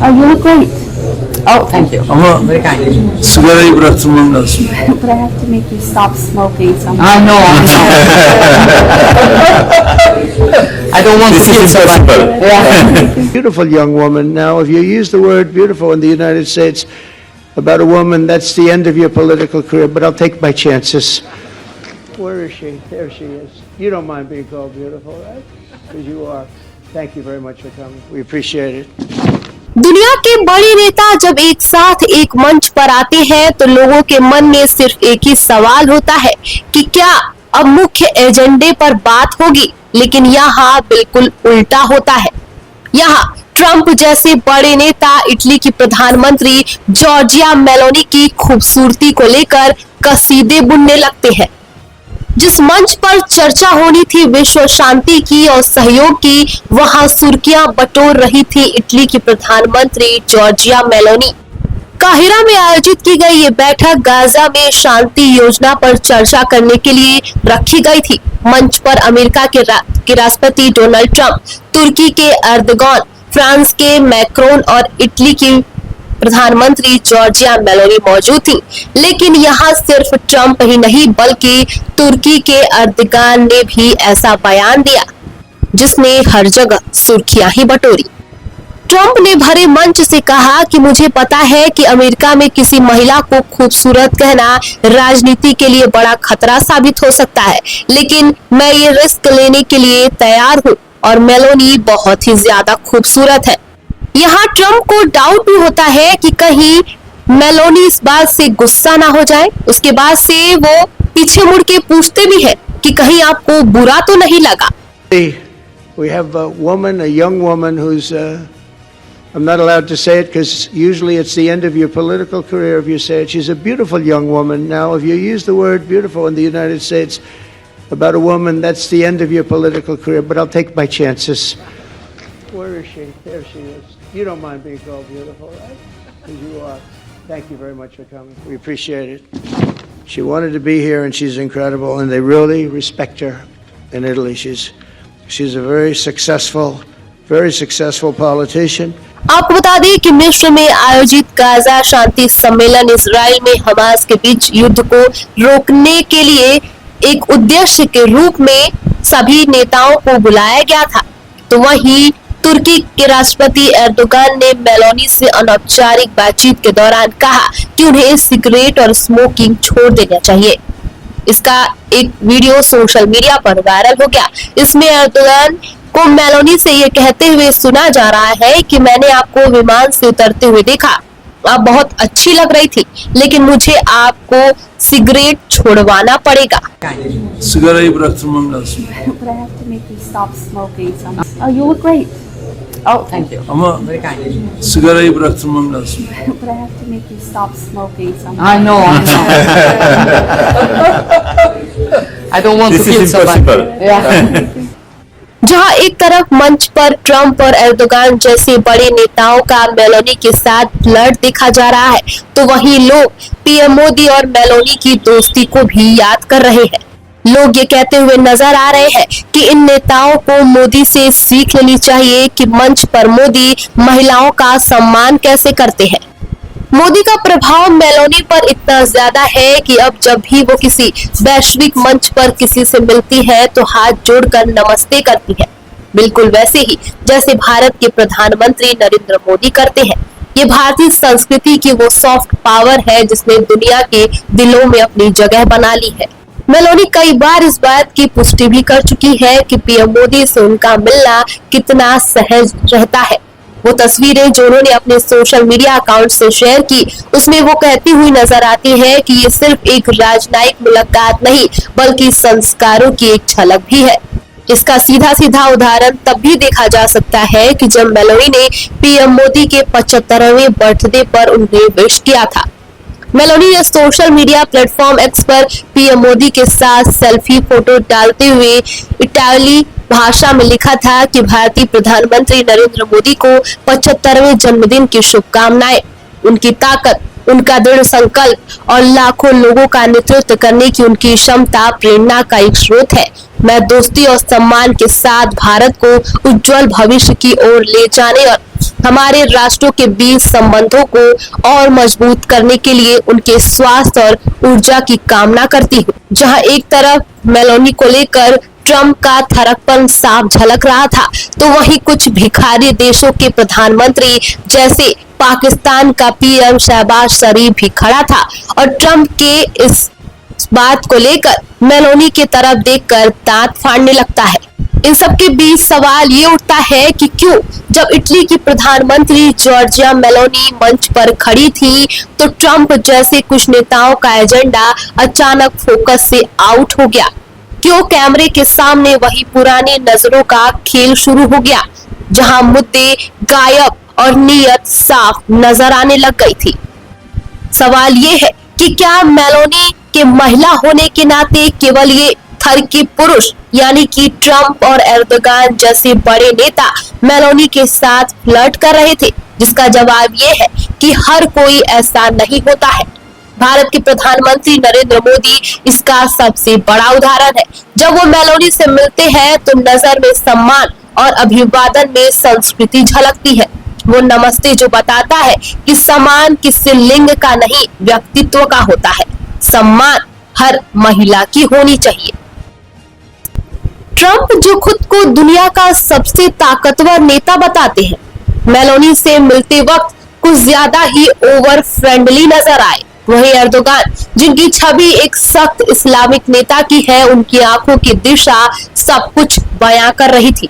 Oh, you look great. Oh, thank you. Very kind. Sigara bıraktım lazım. But I have to make you stop smoking somehow. I know. I don't want to kill somebody. Yeah. Beautiful young woman. Now, if you use the word beautiful in the United States about a woman, that's the end of your political career, but I'll take my chances. Where is she? There she is. You don't mind being called beautiful, right? Because you are. Thank you very much for coming. We appreciate it. दुनिया के बड़े नेता जब एक साथ एक मंच पर आते हैं तो लोगों के मन में सिर्फ एक ही सवाल होता है कि क्या अब मुख्य एजेंडे पर बात होगी, लेकिन यहाँ बिल्कुल उल्टा होता है। यहाँ ट्रंप जैसे बड़े नेता इटली की प्रधानमंत्री जॉर्जिया मेलोनी की खूबसूरती को लेकर कसीदे बुनने लगते हैं। जिस मंच पर चर्चा होनी थी विश्व शांति की और सहयोग की, वहां सुर्खियां बटोर रही थी इटली की प्रधानमंत्री जॉर्जिया मेलोनी। काहिरा में आयोजित की गई ये बैठक गाजा में शांति योजना पर चर्चा करने के लिए रखी गई थी। मंच पर अमेरिका के राष्ट्रपति डोनाल्ड ट्रंप, तुर्की के एर्दोगान, फ्रांस के मैक्रोन और इटली की प्रधानमंत्री जॉर्जिया मेलोनी मौजूद थी। लेकिन यहाँ सिर्फ ट्रंप ही नहीं बल्कि तुर्की के एर्दोगान ने भी ऐसा बयान दिया जिसने हर जगह सुर्खियां ही बटोरी। ट्रंप ने भरे मंच से कहा कि मुझे पता है कि अमेरिका में किसी महिला को खूबसूरत कहना राजनीति के लिए बड़ा खतरा साबित हो सकता है, लेकिन मैं ये रिस्क लेने के लिए तैयार हूँ और मेलोनी बहुत ही ज्यादा खूबसूरत है। यहाँ ट्रंप को डाउट भी होता है कि कहीं मेलोनी इस बात से गुस्सा ना हो जाए। उसके बाद से वो पीछे मुड़ के पूछते भी है कि कहीं आपको बुरा तो नहीं लगा। We have a woman, a young woman who's, I'm not allowed to say it because usually it's the end of your political career if you say it. She's a beautiful young woman. Now, if you use the word beautiful in the United States about a woman, that's the end of your political career, but I'll take my chances. Where is she? There she is. You don't mind being called beautiful, right? Because you are. Thank you very much for coming. We appreciate it. She wanted to be here, and she's incredible, and they really respect her in Italy. She's a very successful politician. आपको बता दें कि मिस्र में आयोजित Gaza शांति सम्मेलन Israel में Hamas के बीच युद्ध को रोकने के लिए एक उद्देश्य के रूप में सभी नेताओं को बुलाया गया था। तो वहीं तुर्की के राष्ट्रपति एर्दोगान ने मेलोनी से अनौपचारिक बातचीत के दौरान कहा कि उन्हें सिगरेट और स्मोकिंग छोड़ देना चाहिए। इसका एक वीडियो सोशल मीडिया पर वायरल हो गया। इसमें एर्दोगान को मेलोनी से ये कहते हुए सुना जा रहा है कि मैंने आपको विमान से उतरते हुए देखा, आप बहुत अच्छी लग रही थी, लेकिन मुझे आपको सिगरेट छोड़वाना पड़ेगा। Sigarayı bıraktırmam lazım. But I have to make you stop smoking somehow. Oh, you look great. Oh, thank you. Ama Very kind. sigarayı bıraktırmam lazım. But I have to make you stop smoking somehow. I know. I don't want to kill somebody. Yeah. जहां एक तरफ मंच पर Trump और Erdogan जैसे बड़े नेताओं का मेलोनी के साथ फ्लर्ट देखा जा रहा है, तो वहीं लोग पीएम मोदी और मेलोनी की दोस्ती को भी याद कर रहे हैं। लोग ये कहते हुए नजर आ रहे हैं कि इन नेताओं को मोदी से सीख लेनी चाहिए कि मंच पर मोदी महिलाओं का सम्मान कैसे करते हैं। मोदी का प्रभाव मेलोनी पर इतना ज्यादा है कि अब जब भी वो किसी वैश्विक मंच पर किसी से मिलती है तो हाथ जोड़कर नमस्ते करती है, बिल्कुल वैसे ही जैसे भारत के प्रधानमंत्री नरेंद्र मोदी करते हैं। ये भारतीय संस्कृति की वो सॉफ्ट पावर है जिसने दुनिया के दिलों में अपनी जगह बना ली है। मेलोनी कई बार इस बात की पुष्टि भी कर चुकी है कि पीएम मोदी से उनका मिलना कितना सहज रहता है। वो तस्वीरें जो उन्होंने अपने सोशल मीडिया अकाउंट से शेयर की, उसमें वो कहती हुई नजर आती है कि ये सिर्फ एक राजनयिक मुलाकात नहीं बल्कि संस्कारों की एक झलक भी है। इसका सीधा सीधा उदाहरण तब भी देखा जा सकता है कि जब मेलोनी ने पीएम मोदी के 75वें बर्थडे पर उन्हें विश किया था। मेलोनी ने सोशल मीडिया प्लेटफॉर्म एक्स पर पीएम मोदी के साथ सेल्फी फोटो डालते हुए इटालियन भाषा में लिखा था कि भारतीय प्रधानमंत्री नरेंद्र मोदी को 75वें जन्मदिन की शुभकामनाएं। उनकी ताकत, उनका दृढ़ संकल्प और लाखों लोगों का नेतृत्व करने की उनकी क्षमता प्रेरणा का एक स्रोत है। मैं दोस्ती और सम्मान के साथ भारत को उज्जवल भविष्य की ओर ले जाने और हमारे राष्ट्रों के बीच संबंधों को और मजबूत करने के लिए उनके स्वास्थ्य और ऊर्जा की कामना करती हूँ। जहां एक तरफ मेलोनी को लेकर ट्रंप का थरकपन साफ झलक रहा था, तो वहीं कुछ भिखारी देशों के प्रधानमंत्री जैसे पाकिस्तान का पीएम शहबाज शरीफ भी खड़ा था और ट्रंप के इस बात को लेकर मेलोनी की तरफ देखकर दांत फाड़ने लगता है। इन सबके बीच सवाल ये उठता है कि क्यों जब इटली की प्रधानमंत्री जॉर्जिया मेलोनी मंच पर खड़ी थी तो ट्रंप जैसे कुछ नेताओं का एजेंडा अचानक फोकस से आउट हो गया। क्यों कैमरे के सामने वही पुरानी नजरों का खेल शुरू हो गया, जहां मुद्दे गायब और नीयत साफ नजर आने लग गई थी। सवाल ये है कि क्या मेलोनी के महिला होने के नाते केवल ये थर के पुरुष यानी कि ट्रंप और एर्दोगान जैसे बड़े नेता मेलोनी के साथ फ्लर्ट कर रहे थे, जिसका जवाब ये है कि हर कोई ऐसा नहीं होता है। भारत के प्रधानमंत्री नरेंद्र मोदी इसका सबसे बड़ा उदाहरण है। जब वो मेलोनी से मिलते हैं तो नजर में सम्मान और अभिवादन में संस्कृति झलकती है। वो नमस्ते जो बताता है कि सम्मान किसी लिंग का नहीं, व्यक्तित्व का होता है। सम्मान हर महिला की होनी चाहिए। ट्रंप जो खुद को दुनिया का सबसे ताकतवर नेता बताते हैं, मेलोनी से मिलते वक्त कुछ ज्यादा ही ओवर फ्रेंडली नजर आए। वहीं एर्दोगान जिनकी छवि एक सख्त इस्लामिक नेता की है, उनकी आंखों की दिशा सब कुछ बयां कर रही थी।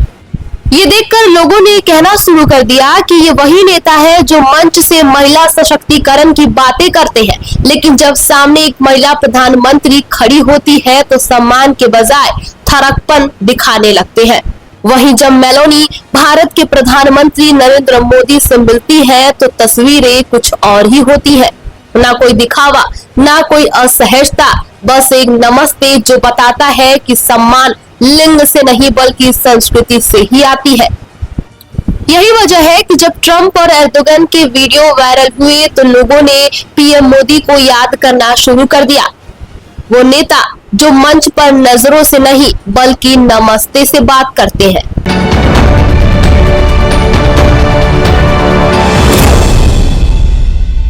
ये देखकर लोगों ने कहना शुरू कर दिया कि ये वही नेता है जो मंच से महिला सशक्तिकरण की बातें करते हैं, लेकिन जब सामने एक महिला प्रधानमंत्री खड़ी होती है तो सम्मान के बजाय थरकपन दिखाने लगते हैं। वहीं जब मेलोनी भारत के प्रधानमंत्री नरेंद्र मोदी से मिलती है तो तस्वीरें कुछ और ही होती है। ना कोई दिखावा, ना कोई असहजता, बस एक नमस्ते जो बताता है कि सम्मान लिंग से नहीं बल्कि संस्कृति से ही आती है। यही वजह है कि जब ट्रंप और एर्दोगन के वीडियो वायरल हुए तो लोगों ने पीएम मोदी को याद करना शुरू कर दिया। वो नेता जो मंच पर नजरों से नहीं बल्कि नमस्ते से बात करते हैं।